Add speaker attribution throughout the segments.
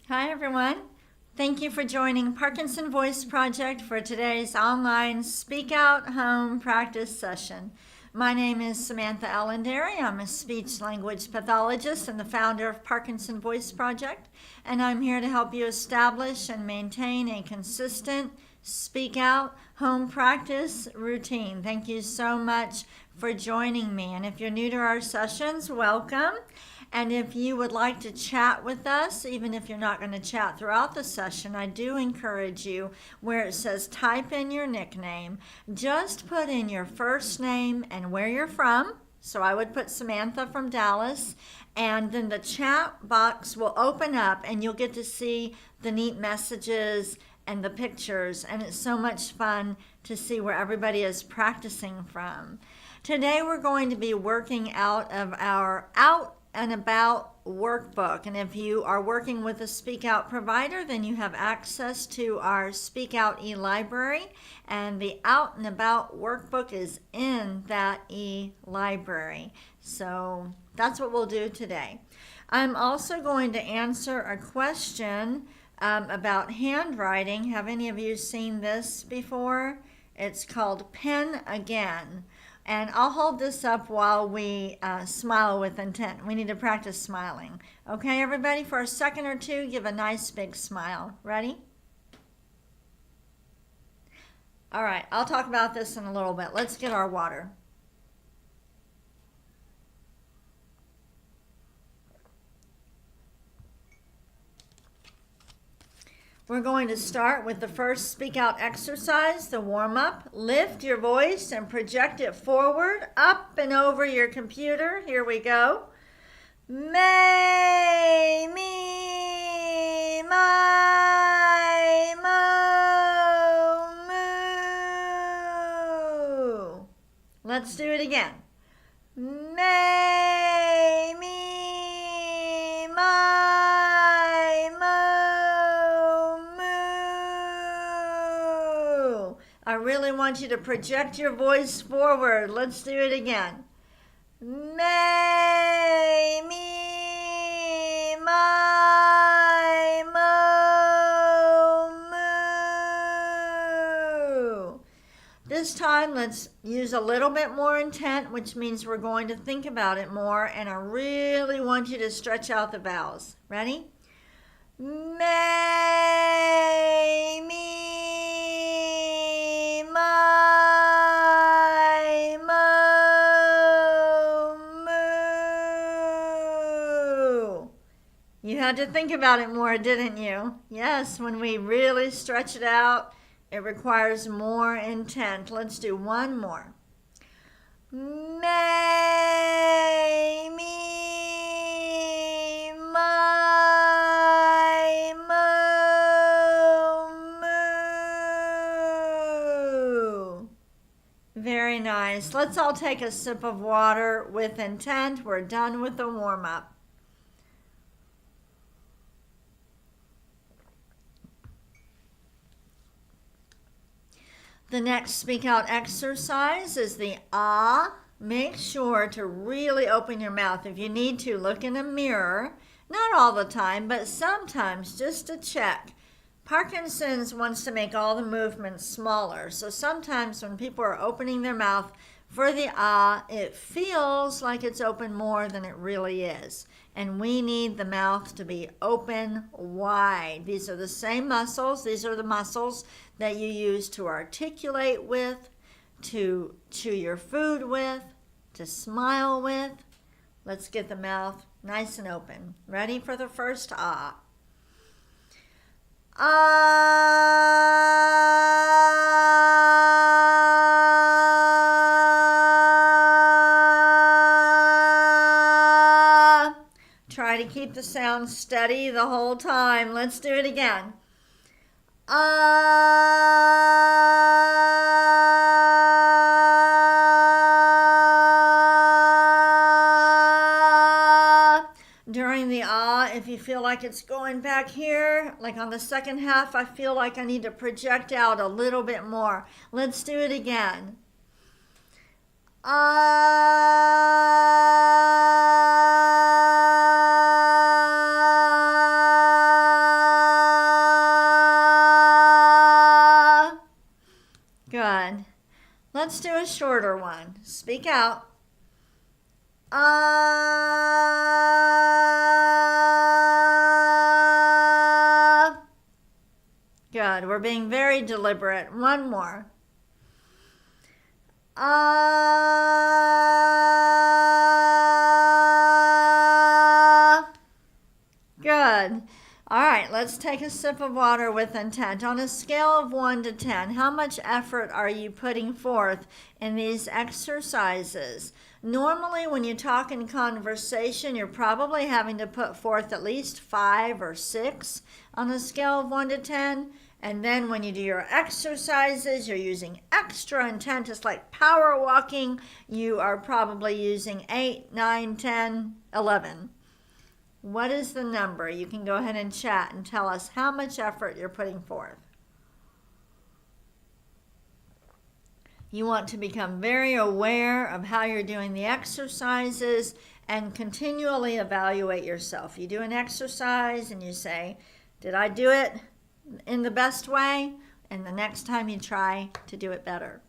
Speaker 1: Hi, everyone. Thank you for joining Parkinson Voice Project for today's online Speak Out Home practice session. My name is Samantha Allenderry. I'm a speech language pathologist and the founder of Parkinson Voice Project, and I'm here to help you establish and maintain a consistent Speak Out home practice routine. Thank you so much for joining me. And if you're new to our sessions, welcome. And if you would like to chat with us, even if you're not going to chat throughout the session, I do encourage you where it says type in your nickname, just put in your first name and where you're from. So I would put Samantha from Dallas, and then the chat box will open up and you'll get to see the neat messages and the pictures, and it's so much fun to see where everybody is practicing from. Today we're going to be working out of our Out and About workbook, and if you are working with a Speak Out provider, then you have access to our Speak Out e-library, and the Out and About workbook is in that e-library. So that's what we'll do today. I'm also going to answer a question about handwriting. Have any of you seen this before? It's called Pen Again. And I'll hold this up while we smile with intent. We need to practice smiling. Okay, everybody, for a second or two, give a nice big smile. Ready? All right, I'll talk about this in a little bit. Let's get our water. We're going to start with the first Speak Out exercise, the warm-up. Lift your voice and project it forward, up and over your computer. Here we go. May, me, my, mo, moo. Let's do it again. May, me, my, mo. I really want you to project your voice forward. Let's do it again. May, me, my, mo, moo. This time, let's use a little bit more intent, which means we're going to think about it more, and I really want you to stretch out the vowels. Ready? May, me, my, mo, moo. You had to think about it more, didn't you? Yes, when we really stretch it out, it requires more intent. Let's do one more. May, me, my, mo, moo. Very nice. Let's all take a sip of water with intent. We're done with the warm-up. The next Speak Out exercise is the ah. Make sure to really open your mouth. If you need to, look in a mirror. Not all the time, but sometimes, just to check. Parkinson's wants to make all the movements smaller. So sometimes when people are opening their mouth for the ah, it feels like it's open more than it really is. And we need the mouth to be open wide. These are the same muscles. These are the muscles that you use to articulate with, to chew your food with, to smile with. Let's get the mouth nice and open. Ready for the first ah. Ah. Try to keep the sound steady the whole time. Let's do it again. During the ah, if you feel like it's going back here, like on the second half, I feel like I need to project out a little bit more. Let's do it again. Ah. Let's do a shorter one. Speak out. Good. We're being very deliberate. One more. Good. All right, let's take a sip of water with intent. On a scale of 1 to 10, how much effort are you putting forth in these exercises? Normally, when you talk in conversation, you're probably having to put forth at least 5 or 6 on a scale of 1 to 10. And then when you do your exercises, you're using extra intent. It's like power walking. You are probably using 8, 9, 10, 11. What is the number? You can go ahead and chat and tell us how much effort you're putting forth. You want to become very aware of how you're doing the exercises and continually evaluate yourself. You do an exercise and you say, did I do it in the best way? And the next time you try to do it better.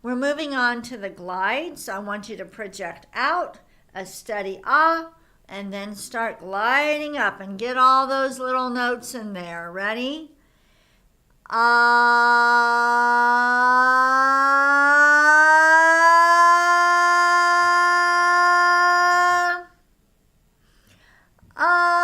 Speaker 1: We're moving on to the glide, so I want you to project out, a steady ah, and then start gliding up and get all those little notes in there. Ready? Ah. Ah.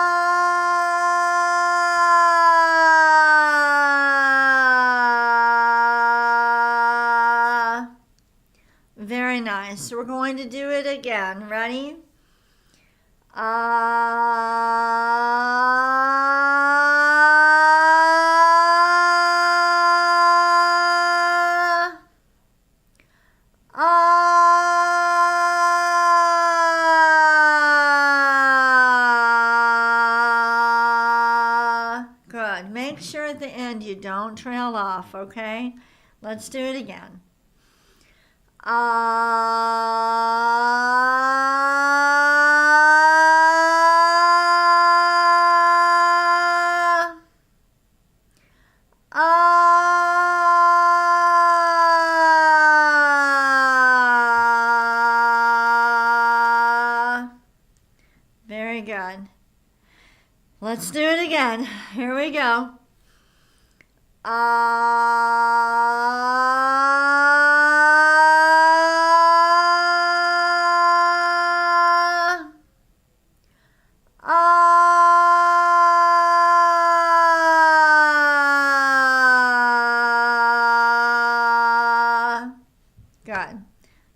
Speaker 1: Very nice. So we're going to do it again. Ready? Good. Make sure at the end you don't trail off, okay? Let's do it again. Very good. Let's do it again. Here we go. Good.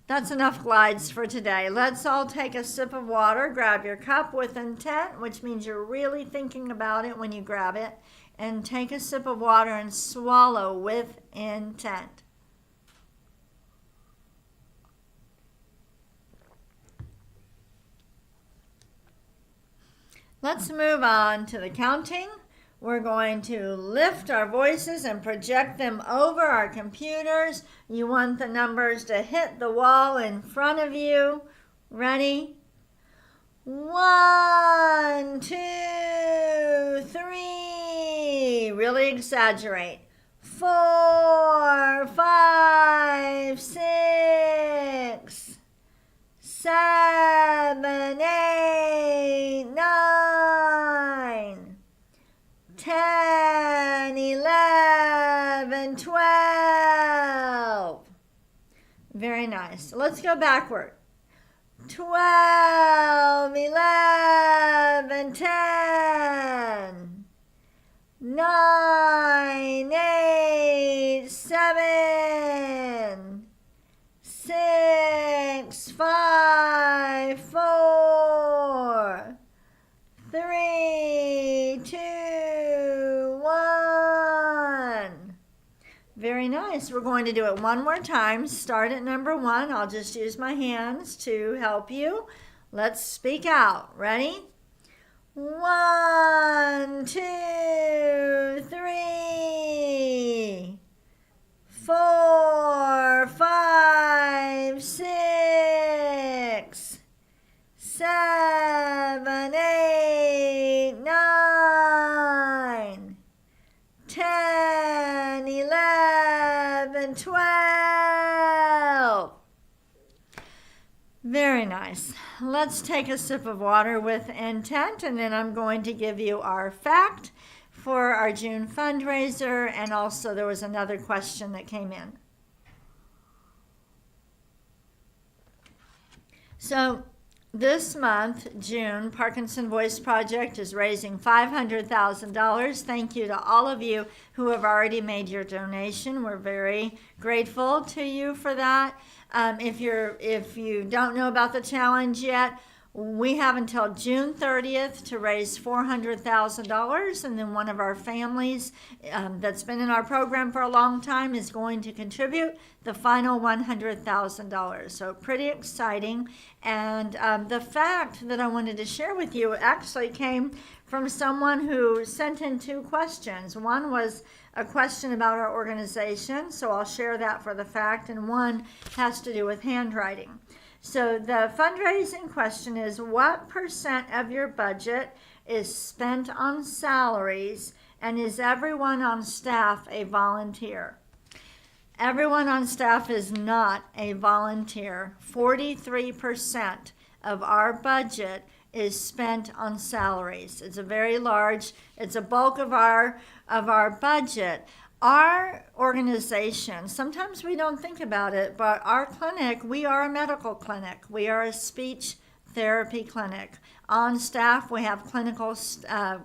Speaker 1: That's enough glides for today. Let's all take a sip of water. Grab your cup with intent, which means you're really thinking about it when you grab it. And take a sip of water and swallow with intent. Let's move on to the counting. We're going to lift our voices and project them over our computers. You want the numbers to hit the wall in front of you. Ready? 1, 2, 3. Really exaggerate. 4, 5, 6, 7, 8, 9, 10, 11, 12. Very nice. Let's go backward. 12, 11, 10, 9, 8, 7, 6, 5, 4, 3, 2, 1. Very nice. We're going to do it one more time. Start at number 1. I'll just use my hands to help you. Let's speak out. Ready? 1, 2, 3, 4, 5, 6, 7, 8, 9, 10, 11, 12. Very nice. Let's take a sip of water with intent, and then I'm going to give you our fact for our June fundraiser, and also there was another question that came in. So this month, June, Parkinson Voice Project is raising $500,000. Thank you to all of you who have already made your donation. We're very grateful to you for that. If you don't know about the challenge yet, we have until June 30th to raise $400,000, and then one of our families that's been in our program for a long time is going to contribute the final $100,000. So pretty exciting. And the fact that I wanted to share with you actually came from someone who sent in two questions. One was a question about our organization, so I'll share that for the fact, and one has to do with handwriting. So the fundraising question is, what percent of your budget is spent on salaries, and is everyone on staff a volunteer? Everyone on staff is not a volunteer. 43% of our budget is spent on salaries. It's a bulk of our budget. Our organization, sometimes we don't think about it, but our clinic, we are a medical clinic. We are a speech therapy clinic. On staff, we have clinical staff.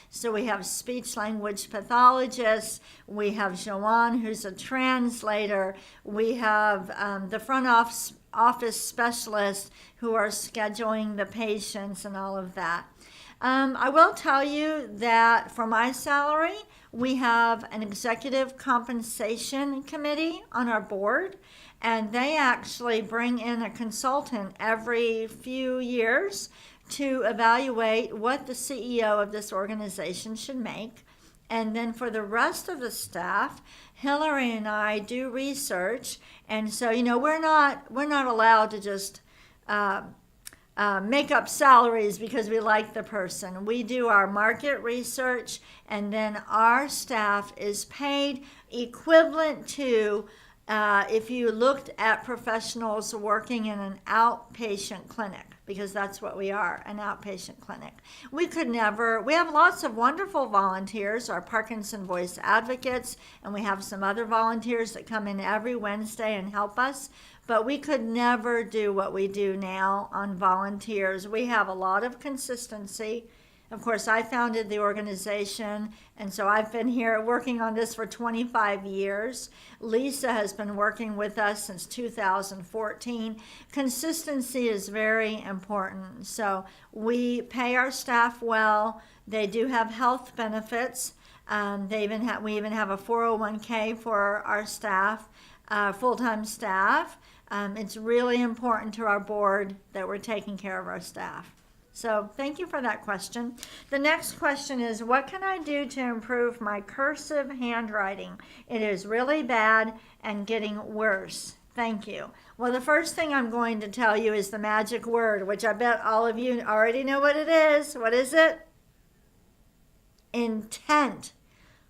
Speaker 1: So we have speech language pathologists. We have Joanne, who's a translator. We have the front office specialists who are scheduling the patients and all of that. I will tell you that for my salary, we have an executive compensation committee on our board, and they actually bring in a consultant every few years to evaluate what the CEO of this organization should make. And then for the rest of the staff, Hillary and I do research, and so we're not allowed to just make up salaries because we like the person. We do our market research, and then our staff is paid equivalent to if you looked at professionals working in an outpatient clinic, because that's what we are, an outpatient clinic. We have lots of wonderful volunteers, our Parkinson Voice advocates, and we have some other volunteers that come in every Wednesday and help us. But we could never do what we do now on volunteers. We have a lot of consistency. Of course, I founded the organization, and so I've been here working on this for 25 years. Lisa has been working with us since 2014. Consistency is very important. So we pay our staff well. They do have health benefits. We even have a 401k for our staff, full-time staff. It's really important to our board that we're taking care of our staff. So thank you for that question. The next question is, what can I do to improve my cursive handwriting? It is really bad and getting worse. Thank you. Well, the first thing I'm going to tell you is the magic word, which I bet all of you already know what it is. What is it? Intent.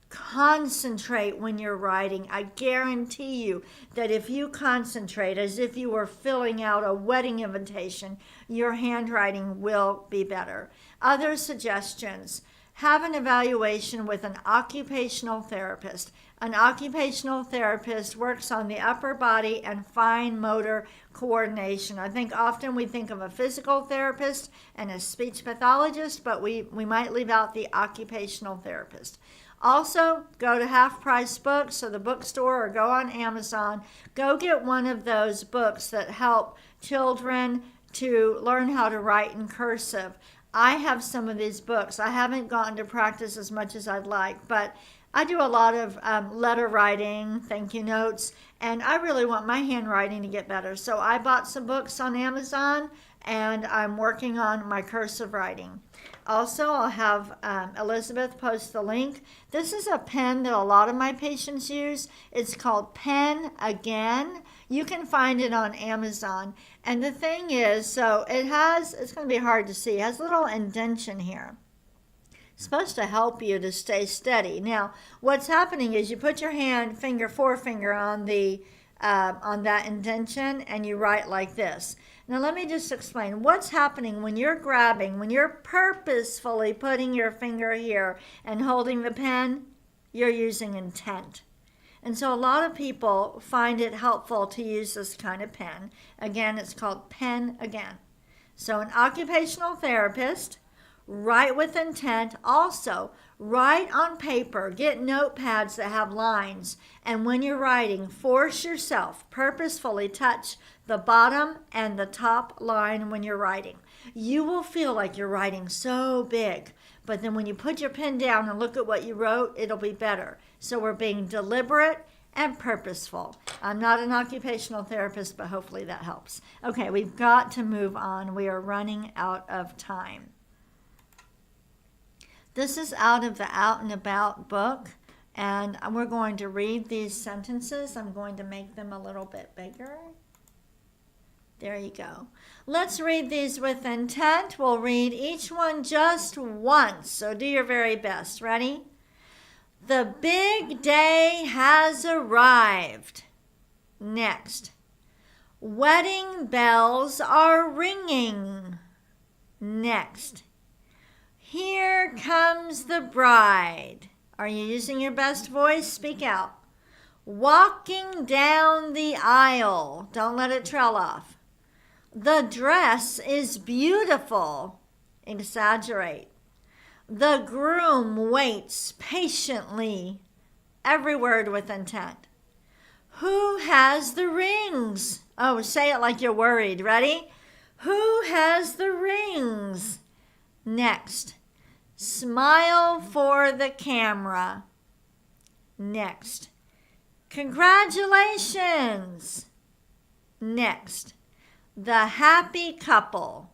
Speaker 1: Concentrate when you're writing. I guarantee you that if you concentrate as if you were filling out a wedding invitation, your handwriting will be better. Other suggestions: have an evaluation with an occupational therapist. An occupational therapist works on the upper body and fine motor coordination. I think often we think of a physical therapist and a speech pathologist, but we might leave out the occupational therapist. Also, go to Half Price Books or the bookstore, or go on Amazon. Go get one of those books that help children to learn how to write in cursive. I have some of these books. I haven't gotten to practice as much as I'd like, but I do a lot of letter writing, thank you notes, and I really want my handwriting to get better. So I bought some books on Amazon, and I'm working on my cursive writing. Also, I'll have Elizabeth post the link. This is a pen that a lot of my patients use. It's called Pen Again. You can find it on Amazon. And the thing is, so it's going to be hard to see, it has a little indentation here. It's supposed to help you to stay steady. Now, what's happening is you put your forefinger on the on that indentation, and you write like this. Now let me just explain what's happening when you're grabbing, when you're purposefully putting your finger here and holding the pen, you're using intent. And so a lot of people find it helpful to use this kind of pen. Again, it's called pen again. So an occupational therapist, write with intent. Also, write on paper. Get notepads that have lines. And when you're writing, force yourself, purposefully touch the bottom and the top line when you're writing. You will feel like you're writing so big. But then when you put your pen down and look at what you wrote, it'll be better. So we're being deliberate and purposeful. I'm not an occupational therapist, but hopefully that helps. Okay, we've got to move on. We are running out of time. This is out of the Out and About book, and we're going to read these sentences. I'm going to make them a little bit bigger. There you go. Let's read these with intent. We'll read each one just once, so do your very best. Ready? The big day has arrived. Next. Wedding bells are ringing. Next. Here comes the bride. Are you using your best voice? Speak out. Walking down the aisle. Don't let it trail off. The dress is beautiful. Exaggerate. The groom waits patiently. Every word with intent. Who has the rings? Oh, say it like you're worried. Ready? Who has the rings? Next. Smile for the camera. Next. Congratulations. Next. The happy couple.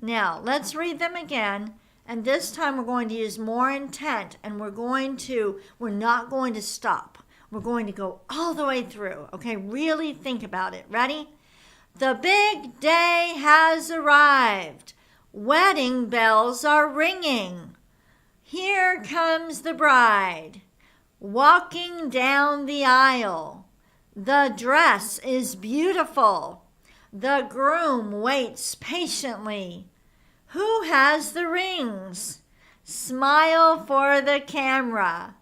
Speaker 1: Now, let's read them again. And this time we're going to use more intent, and we're not going to stop. We're going to go all the way through. Okay, really think about it. Ready? The big day has arrived. Wedding bells are ringing. Here comes the bride, walking down the aisle. The dress is beautiful. The groom waits patiently. Who has the rings? Smile for the camera.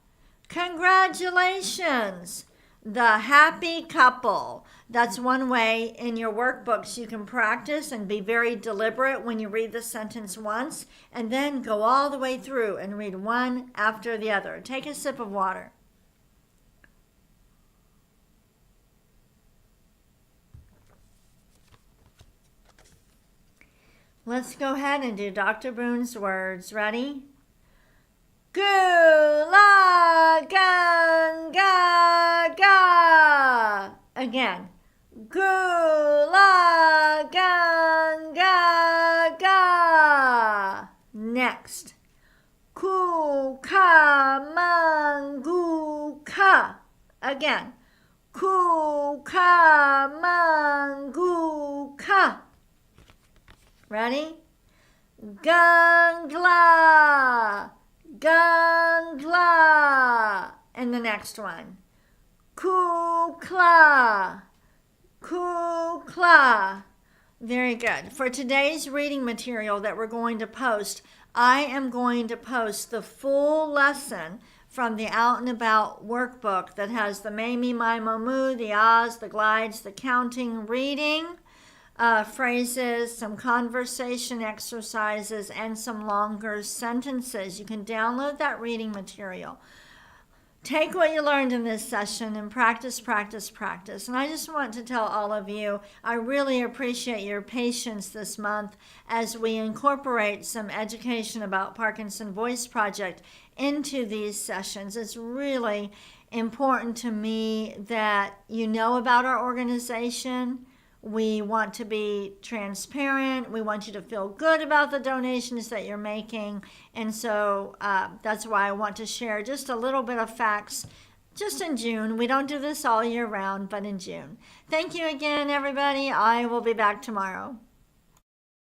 Speaker 1: Congratulations. The happy couple. That's one way in your workbooks you can practice and be very deliberate when you read the sentence once, and then go all the way through and read one after the other. Take a sip of water. Let's go ahead and do Dr. Boone's words. Ready? Gula ganga ga. Again. Gula ganga ga. Next. Kuka mangu ka. Again. Kuka mangu ka. Ready? Gangla, gangla. And the next one. Kukla, kukla. Very good. For today's reading material that we're going to post, I am going to post the full lesson from the Out and About workbook that has the me, me, my, mo, moo, the ahs, the glides, the counting, reading, phrases, some conversation exercises, and some longer sentences. You can download that reading material. Take what you learned in this session and practice, practice, practice. And I just want to tell all of you, I really appreciate your patience this month as we incorporate some education about Parkinson Voice Project into these sessions. It's really important to me that you know about our organization. We want to be transparent. We want you to feel good about the donations that you're making. And so that's why I want to share just a little bit of facts just in June. We don't do this all year round, but in June. Thank you again, everybody. I will be back tomorrow.